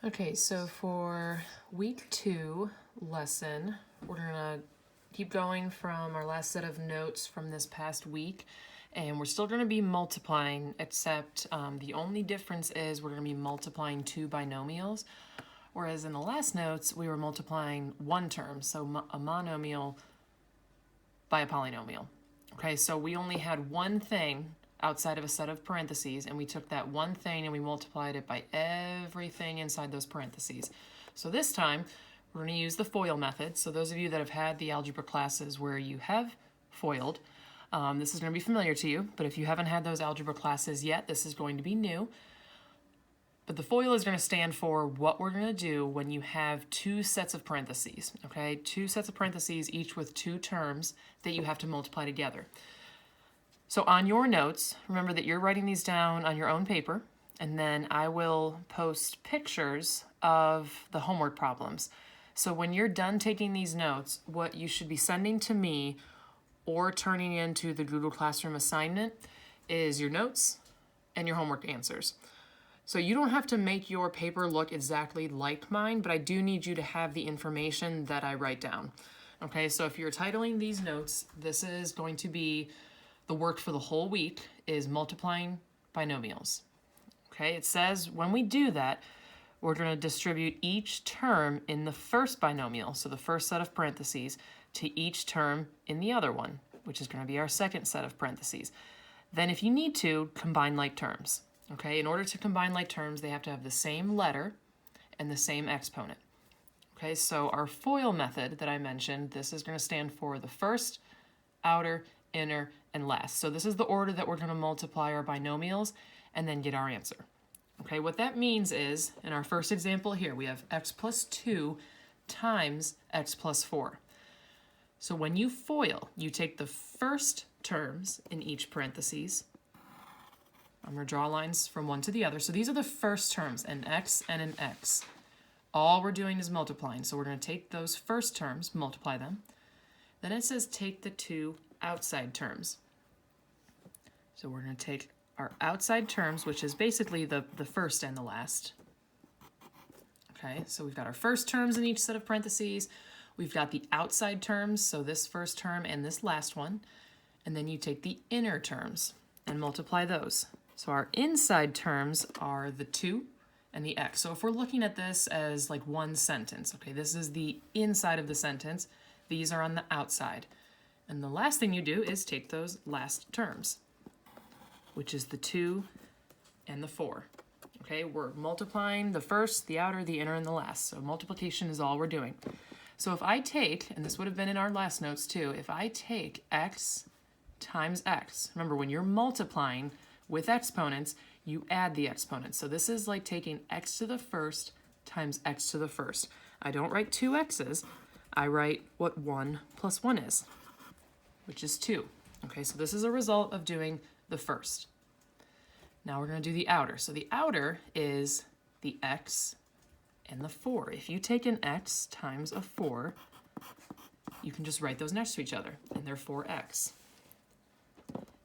Okay, so for week 2 lesson, we're gonna keep going from our last set of notes from this past week, and we're still gonna be multiplying, except the only difference is we're gonna be multiplying two binomials, whereas in the last notes we were multiplying one term, so a monomial by a polynomial. Okay, so we only had one thing outside of a set of parentheses, and we took that one thing and we multiplied it by everything inside those parentheses. So this time, we're going to use the FOIL method. So those of you that have had the algebra classes where you have FOILed, this is going to be familiar to you, but if you haven't had those algebra classes yet, this is going to be new. But the FOIL is going to stand for what we're going to do when you have two sets of parentheses, okay? Two sets of parentheses, each with two terms that you have to multiply together. So on your notes, remember that you're writing these down on your own paper, and then I will post pictures of the homework problems. So when you're done taking these notes, what you should be sending to me or turning into the Google Classroom assignment is your notes and your homework answers. So you don't have to make your paper look exactly like mine, but I do need you to have the information that I write down. Okay, so if you're titling these notes, this is going to be the work for the whole week is multiplying binomials. Okay, it says when we do that, we're going to distribute each term in the first binomial, so the first set of parentheses, to each term in the other one, which is going to be our second set of parentheses. Then if you need to, combine like terms. Okay, in order to combine like terms, they have to have the same letter and the same exponent. Okay, so our FOIL method that I mentioned, this is going to stand for the first, outer, inner, and last. So this is the order that we're going to multiply our binomials and then get our answer. Okay, what that means is, in our first example here, we have x plus 2 times x plus 4. So when you FOIL, you take the first terms in each parentheses. I'm going to draw lines from one to the other. So these are the first terms, an x and an x. All we're doing is multiplying. So we're going to take those first terms, multiply them. Then it says take the two outside terms. So we're going to take our outside terms, which is basically the first and the last. Okay, so we've got our first terms in each set of parentheses. We've got the outside terms, so this first term and this last one. And then you take the inner terms and multiply those. So our inside terms are the 2 and the x. So if we're looking at this as like one sentence, okay, this is the inside of the sentence. These are on the outside. And the last thing you do is take those last terms, which is the 2 and the 4. Okay, we're multiplying the first, the outer, the inner, and the last. So multiplication is all we're doing. So if I take, and this would have been in our last notes too, if I take x times x, remember when you're multiplying with exponents, you add the exponents. So this is like taking x to the first times x to the first. I don't write two x's, I write what 1 plus 1 is, which is 2. Okay, so this is a result of doing the first. Now we're going to do the outer. So the outer is the x and the 4. If you take an x times a 4, you can just write those next to each other, and they're 4x.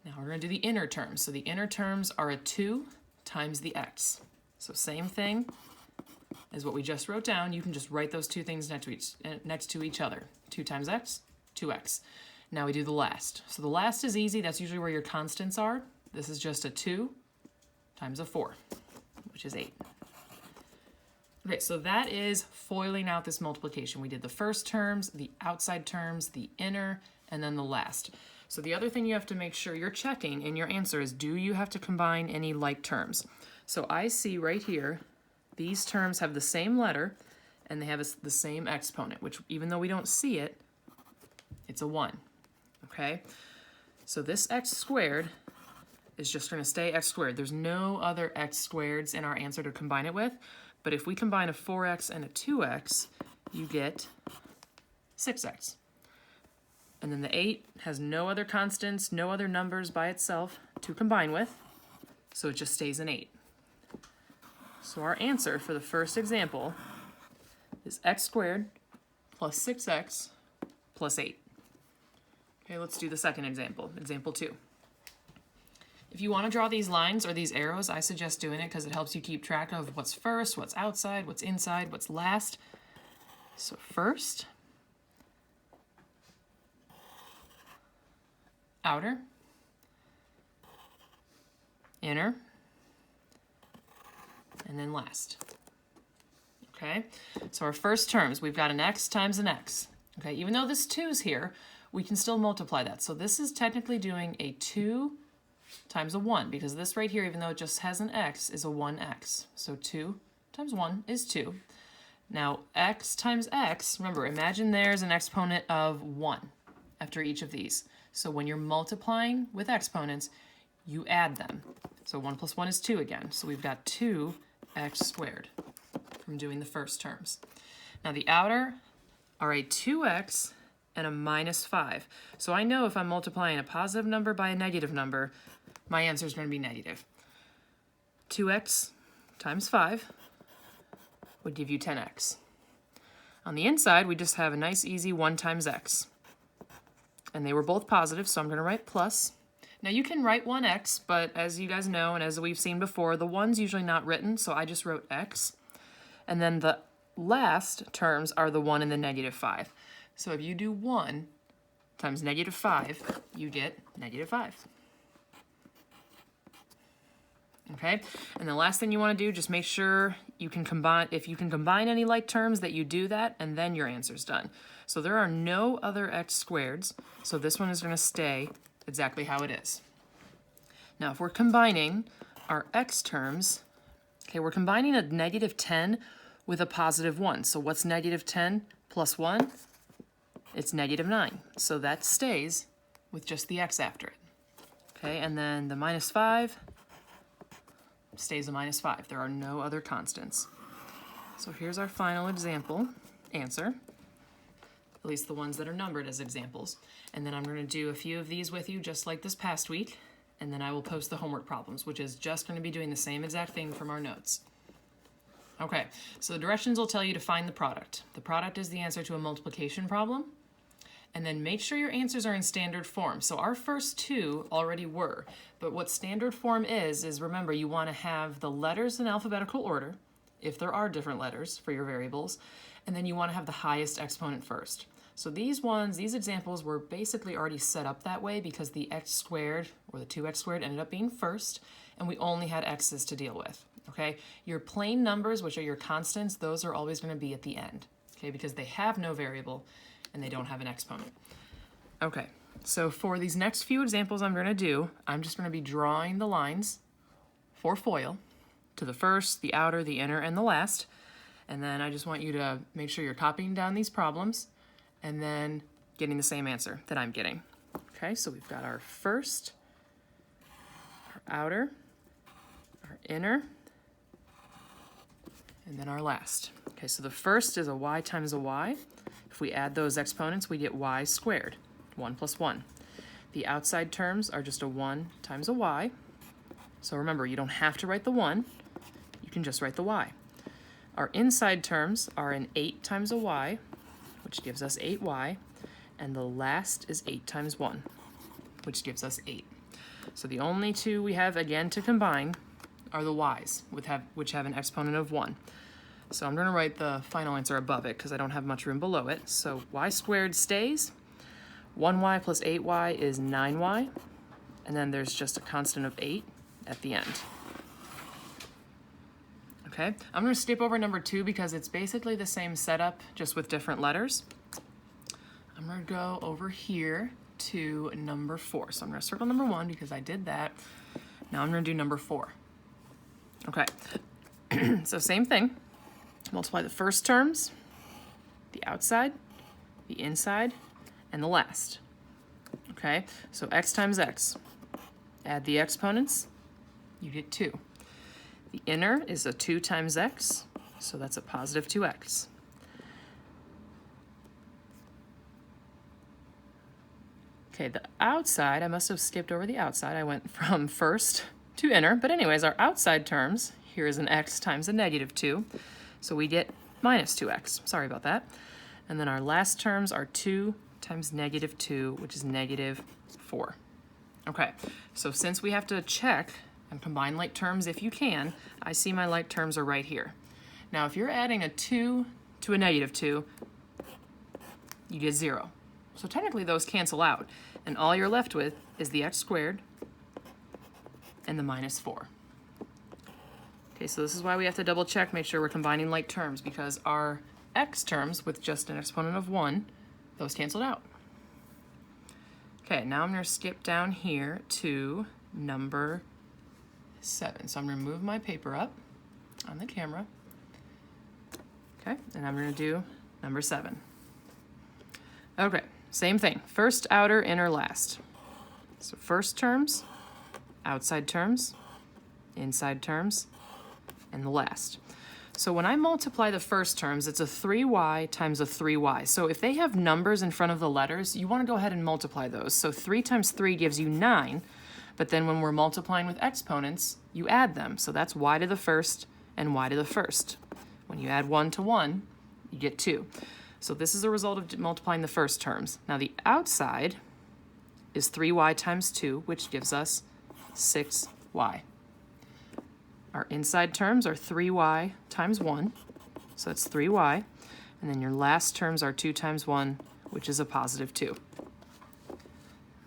Now we're going to do the inner terms. So the inner terms are a 2 times the x. So same thing as what we just wrote down. You can just write those two things next to each other. 2 times x, 2x. Now we do the last. So the last is easy. That's usually where your constants are. This is just a 2 times a 4, which is 8. Okay, so that is foiling out this multiplication. We did the first terms, the outside terms, the inner, and then the last. So the other thing you have to make sure you're checking in your answer is, do you have to combine any like terms? So I see right here, these terms have the same letter, and they have the same exponent, which even though we don't see it, it's a 1. Okay, so this x squared is just going to stay x squared. There's no other x squareds in our answer to combine it with, but if we combine a 4x and a 2x, you get 6x. And then the 8 has no other constants, no other numbers by itself to combine with, so it just stays an 8. So our answer for the first example is x squared plus 6x plus 8. Okay, let's do the second example, example 2. If you want to draw these lines or these arrows, I suggest doing it because it helps you keep track of what's first, what's outside, what's inside, what's last. So first, outer, inner, and then last. Okay, so our first terms, we've got an x times an x. Okay, even though this 2's here, we can still multiply that. So this is technically doing a 2 times a 1, because this right here, even though it just has an x, is a 1x. So 2 times 1 is 2. Now x times x, remember, imagine there's an exponent of 1 after each of these. So when you're multiplying with exponents, you add them. So 1 plus 1 is 2 again. So we've got 2x squared from doing the first terms. Now the outer are a 2x and a minus 5. So I know if I'm multiplying a positive number by a negative number, my answer is going to be negative. 2x times 5 would give you 10x. On the inside, we just have a nice easy 1 times x. And they were both positive, so I'm going to write plus. Now you can write 1x, but as you guys know, and as we've seen before, the 1's usually not written, so I just wrote x. And then the last terms are the 1 and the negative 5. So if you do 1 times negative 5, you get negative 5. Okay, and the last thing you want to do, just make sure you can combine, if you can combine any like terms, that you do that, and then your answer's done. So there are no other x squareds, so this one is going to stay exactly how it is. Now, if we're combining our x terms, okay, we're combining a negative 10 with a positive 1. So what's negative 10 plus 1? It's negative 9. So that stays with just the x after it. Okay, and then the minus 5 stays a minus 5. There are no other constants. So here's our final example answer, at least the ones that are numbered as examples. And then I'm going to do a few of these with you just like this past week, and then I will post the homework problems, which is just going to be doing the same exact thing from our notes. Okay, so the directions will tell you to find the product. The product is the answer to a multiplication problem. And then make sure your answers are in standard form. So our first two already were, but what standard form is remember, you want to have the letters in alphabetical order, if there are different letters for your variables, and then you want to have the highest exponent first. So these examples were basically already set up that way because the x squared, or the 2x squared, ended up being first, and we only had x's to deal with, okay? Your plain numbers, which are your constants, those are always going to be at the end, okay, because they have no variable, and they don't have an exponent. Okay, so for these next few examples I'm going to do, I'm just going to be drawing the lines for FOIL to the first, the outer, the inner, and the last. And then I just want you to make sure you're copying down these problems and then getting the same answer that I'm getting. Okay, so we've got our first, our outer, our inner, and then our last. Okay, so the first is a y times a y. If we add those exponents, we get y squared, 1 plus 1. The outside terms are just a 1 times a y. So remember, you don't have to write the 1. You can just write the y. Our inside terms are an 8 times a y, which gives us 8y. And the last is 8 times 1, which gives us 8. So the only two we have, again, to combine are the y's, which have an exponent of 1. So I'm going to write the final answer above it because I don't have much room below it. So y squared stays. 1y plus 8y is 9y. And then there's just a constant of 8 at the end. Okay, I'm going to skip over number 2 because it's basically the same setup, just with different letters. I'm going to go over here to number 4. So I'm going to circle number 1 because I did that. Now I'm going to do number 4. Okay, so same thing. Multiply the first terms, the outside, the inside, and the last. Okay, so x times x. Add the exponents, you get 2. The inner is a 2 times x, so that's a positive 2x. Okay, the outside, I must have skipped over the outside. I went from first to inner, but anyways, our outside terms, here is an x times a negative 2. So we get minus 2x. Sorry about that. And then our last terms are 2 times negative 2, which is negative 4. Okay, so since we have to check and combine like terms if you can, I see my like terms are right here. Now if you're adding a 2 to a -2, you get 0. So technically those cancel out, and all you're left with is the x squared and the -4. Okay, so this is why we have to double check, make sure we're combining like terms, because our x terms with just an exponent of 1, those canceled out. Okay, now I'm going to skip down here to number 7. So I'm going to move my paper up on the camera. Okay, and I'm going to do number 7. Okay, same thing. First, outer, inner, last. So first terms, outside terms, inside terms, and the last. So when I multiply the first terms, it's a 3y times a 3y. So if they have numbers in front of the letters, you want to go ahead and multiply those. So 3 times 3 gives you 9, but then when we're multiplying with exponents, you add them. So that's y to the first and y to the first. When you add 1 to 1, you get 2. So this is a result of multiplying the first terms. Now the outside is 3y times 2, which gives us 6y. Our inside terms are 3y times 1, so that's 3y. And then your last terms are 2 times 1, which is a positive 2.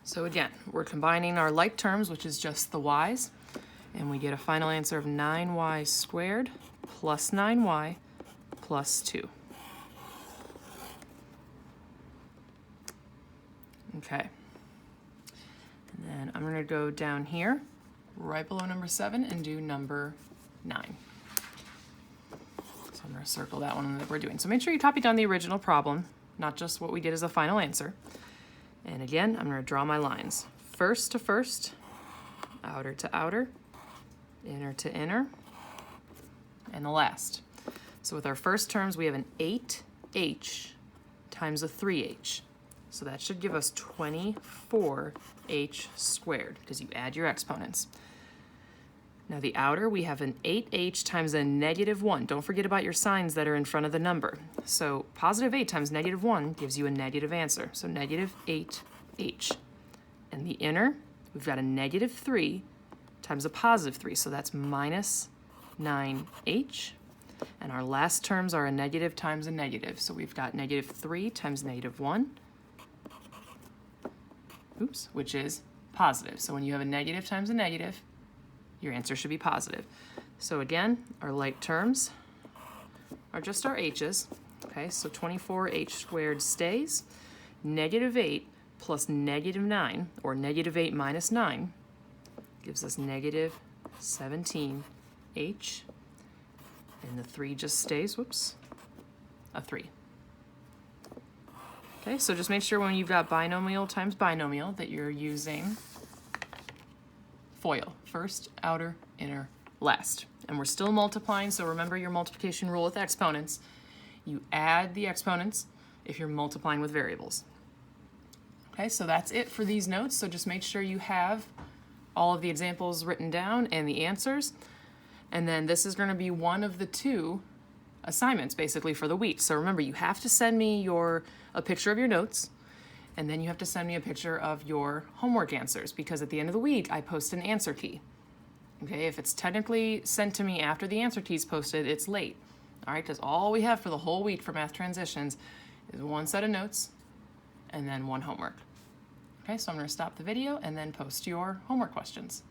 So again, we're combining our like terms, which is just the y's, and we get a final answer of 9y squared plus 9y plus 2. Okay. And then I'm going to go down here, right below number 7, and do number 9. So I'm going to circle that one that we're doing. So make sure you copy down the original problem, not just what we did as a final answer. And again, I'm going to draw my lines. First to first, outer to outer, inner to inner, and the last. So with our first terms, we have an 8h times a 3h. So that should give us 24h squared, because you add your exponents. Now the outer, we have an 8h times a -1. Don't forget about your signs that are in front of the number. So positive 8 times -1 gives you a negative answer. So -8h. And the inner, we've got a -3 times a positive 3. So that's minus 9h. And our last terms are a negative times a negative. So we've got -3 times -1. Oops, which is positive. So when you have a negative times a negative, your answer should be positive. So again, our like terms are just our h's. Okay, so 24h squared stays. -8 plus -9, or -8 minus 9, gives us -17h. And the 3 just stays, whoops, a 3. Okay, so just make sure when you've got binomial times binomial that you're using FOIL, first, outer, inner, last. And we're still multiplying, so remember your multiplication rule with exponents. You add the exponents if you're multiplying with variables. Okay, so that's it for these notes, so just make sure you have all of the examples written down and the answers. And then this is going to be one of the 2 assignments basically for the week. So remember, you have to send me a picture of your notes, and then you have to send me a picture of your homework answers, because at the end of the week I post an answer key. Okay, if it's technically sent to me after the answer key is posted, it's late. All right, because all we have for the whole week for Math Transitions is 1 set of notes and then 1 homework. Okay, so I'm going to stop the video and then post your homework questions.